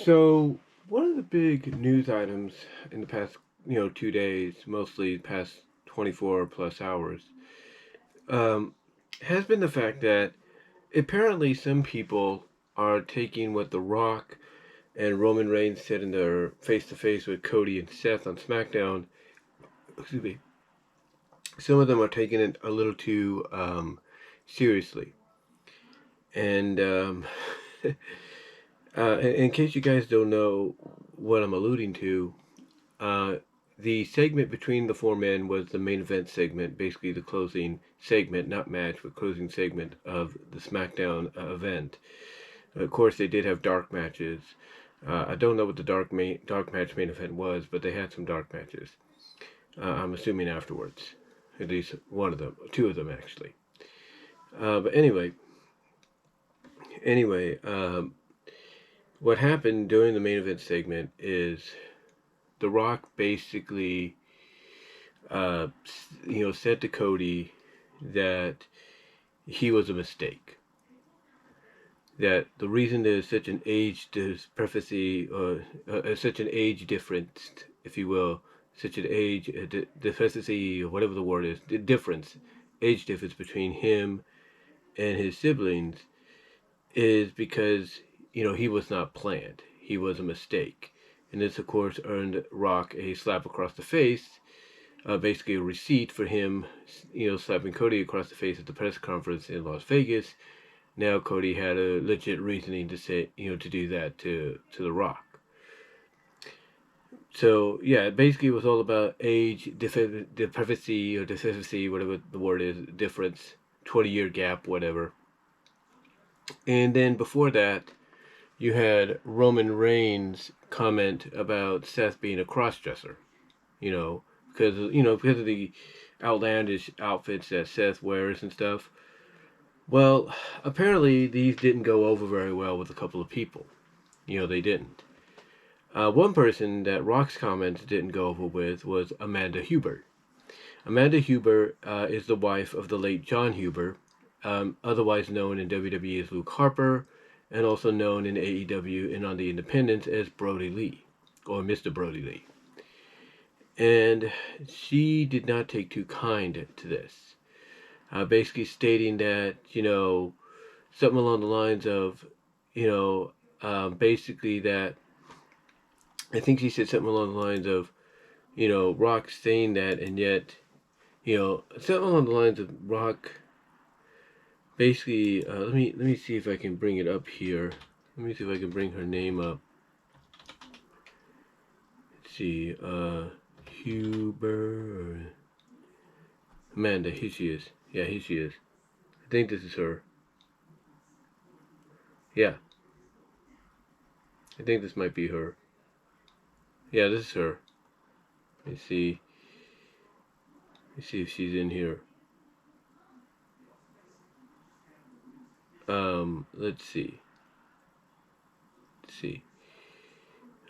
So, one of the big news items in the past, 2 days, mostly past 24 plus hours, um, has been the fact that apparently some people are taking what The Rock and Roman Reigns said in their face to face with Cody and Seth on SmackDown. Excuse me. Some of them are taking it a little too seriously. And in case you guys don't know what I'm alluding to, Uh, the segment between the four men was the main event segment, basically the closing segment, not match, but closing segment of the SmackDown event. Of course, they did have dark matches. I don't know what the dark match main event was, but they had some dark matches. I'm assuming afterwards, at least one of them, two of them actually. But anyway, what happened during the main event segment is The Rock basically uh, said to Cody that he was a mistake. That the reason there's such an age discrepancy, or such an age difference, if you will, such an age discrepancy, or whatever the word is, the difference, age difference between him and his siblings, is because he was not planned. He was a mistake, and this of course earned Rock a slap across the face. Basically a receipt for him, slapping Cody across the face at the press conference in Las Vegas. Now Cody had a legit reasoning to say, to do that to The Rock. So yeah, it basically was all about age, discrepancy or deficiency, whatever the word is, difference, 20-year gap, whatever. And then before that, you had Roman Reigns comment about Seth being a crossdresser. Because of the outlandish outfits that Seth wears and stuff. Well, apparently these didn't go over very well with a couple of people. They didn't. One person that Rock's comments didn't go over with was Amanda Huber. Amanda Huber is the wife of the late John Huber, otherwise known in WWE as Luke Harper, and also known in AEW and on the Independents as Brody Lee, or Mr. Brody Lee. And she did not take too kind to this. Basically stating that, something along the lines of, basically that, I think she said something along the lines of, Rock saying that, and yet, something along the lines of Rock, basically, let me see if I can bring it up here. Let me see if I can bring her name up. Let's see, Huber, Amanda, here she is. Yeah, here she is. I think this is her. Yeah. I think this might be her. Yeah, this is her. Let's see. Let's see if she's in here. Let's see. Let's see.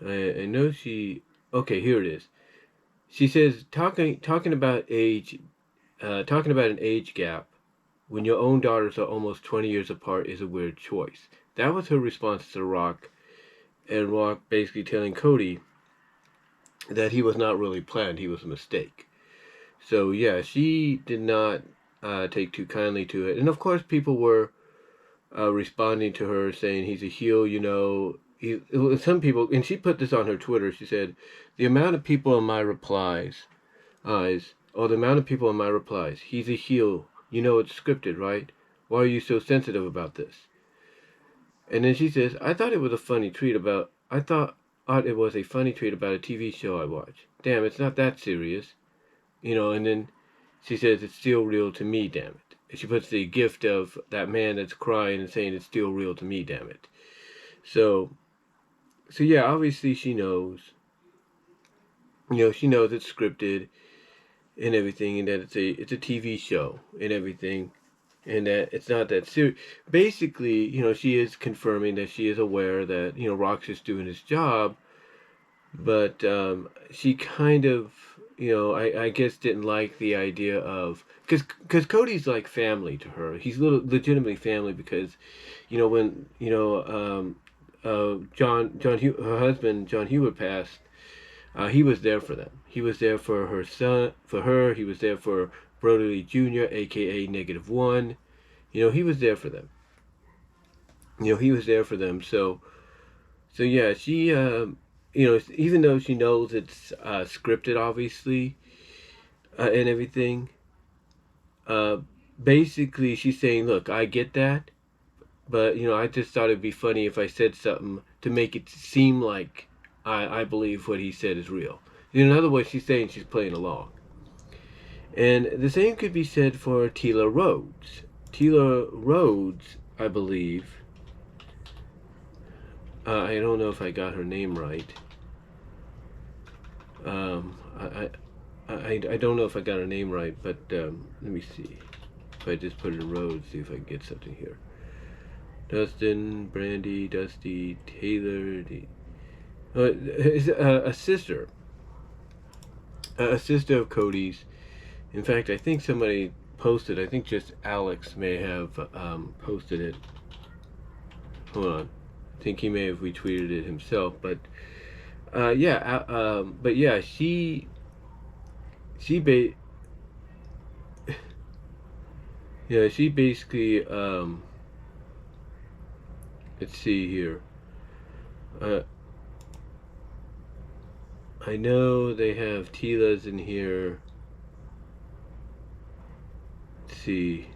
I know she. Okay, here it is. She says talking about age, talking about an age gap when your own daughters are almost 20 years apart is a weird choice. That was her response to Rock, and Rock basically telling Cody that he was not really planned, he was a mistake. So yeah, she did not take too kindly to it, and of course people were responding to her saying he's a heel, some people, and she put this on her Twitter, she said, the amount of people in my replies, the amount of people in my replies, he's a heel, it's scripted, right? Why are you so sensitive about this? And then she says, I thought it was a funny tweet about a TV show I watch. Damn, it's not that serious. And then she says, it's still real to me, damn it. And she puts the gift of that man that's crying and saying, it's still real to me, damn it. So yeah, obviously she knows. She knows it's scripted and everything, and that it's a TV show and everything, and that it's not that serious. Basically, she is confirming that she is aware that Rock's just doing his job, but she kind of, I guess didn't like the idea of, because Cody's like family to her. He's legitimately family because, when her husband John Hewitt passed, he was there for them. He was there for her son, for her. He was there for Brody Lee Jr., aka -1. He was there for them. He was there for them. So yeah, she, even though she knows it's scripted, obviously, and everything, uh, basically she's saying, look, I get that, but I just thought it'd be funny if I said something to make it seem like I believe what he said is real. In other words, she's saying she's playing along. And the same could be said for Tila Rhodes. Tila Rhodes, I believe. I don't know if I got her name right. I don't know if I got her name right, but let me see. If I just put in Rhodes, see if I can get something here. Dustin, Brandy, Dusty, Taylor, a sister of Cody's. In fact, I think somebody posted. I think just Alex may have posted it. Hold on, I think he may have retweeted it himself. But yeah, she basically let's see here. I know they have Tila's in here. Let's see.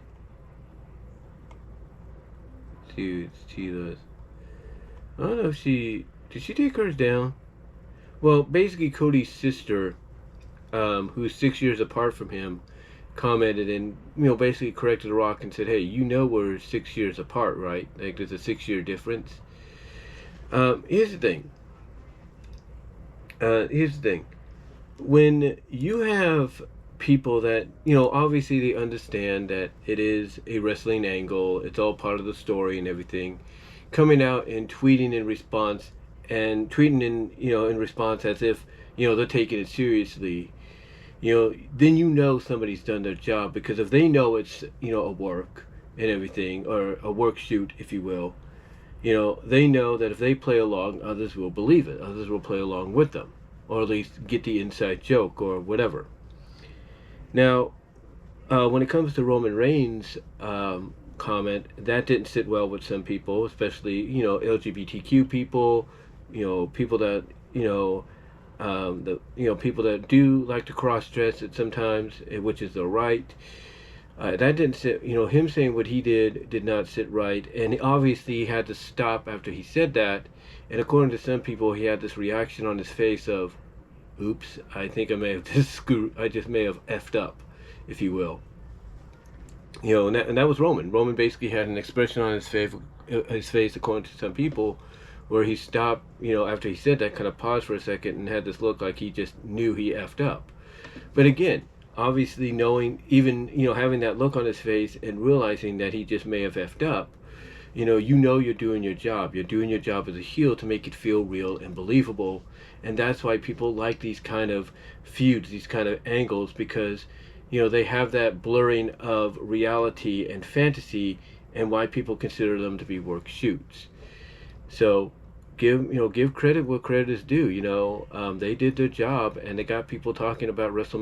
It's Tila's. I don't know if did she take hers down? Well, basically Cody's sister, who's 6 years apart from him, commented and basically corrected The Rock and said, hey, we're 6 years apart, right? Like there's a 6-year difference. Here's the thing. When you have people that obviously they understand that it is a wrestling angle, it's all part of the story and everything, coming out and tweeting in response in response as if they're taking it seriously, then somebody's done their job, because if they know it's a work and everything, or a work shoot, if you will, they know that if they play along, others will believe it, others will play along with them, or at least get the inside joke or whatever. Now, when it comes to Roman Reigns' comment, that didn't sit well with some people, especially LGBTQ people, people that people that do like to cross-dress it sometimes, which is their right. That didn't sit, him saying what he did not sit right, and obviously he had to stop after he said that. And according to some people, he had this reaction on his face of, oops, I think I may have I just may have effed up, if you will. And that was Roman. Roman basically had an expression on his face, according to some people, where he stopped, after he said that, kind of paused for a second and had this look like he just knew he effed up. But again, obviously knowing, even, having that look on his face and realizing that he just may have effed up, you're doing your job. You're doing your job as a heel to make it feel real and believable. And that's why people like these kind of feuds, these kind of angles, because, they have that blurring of reality and fantasy, and why people consider them to be work shoots. So give credit where credit is due. They did their job, and they got people talking about WrestleMania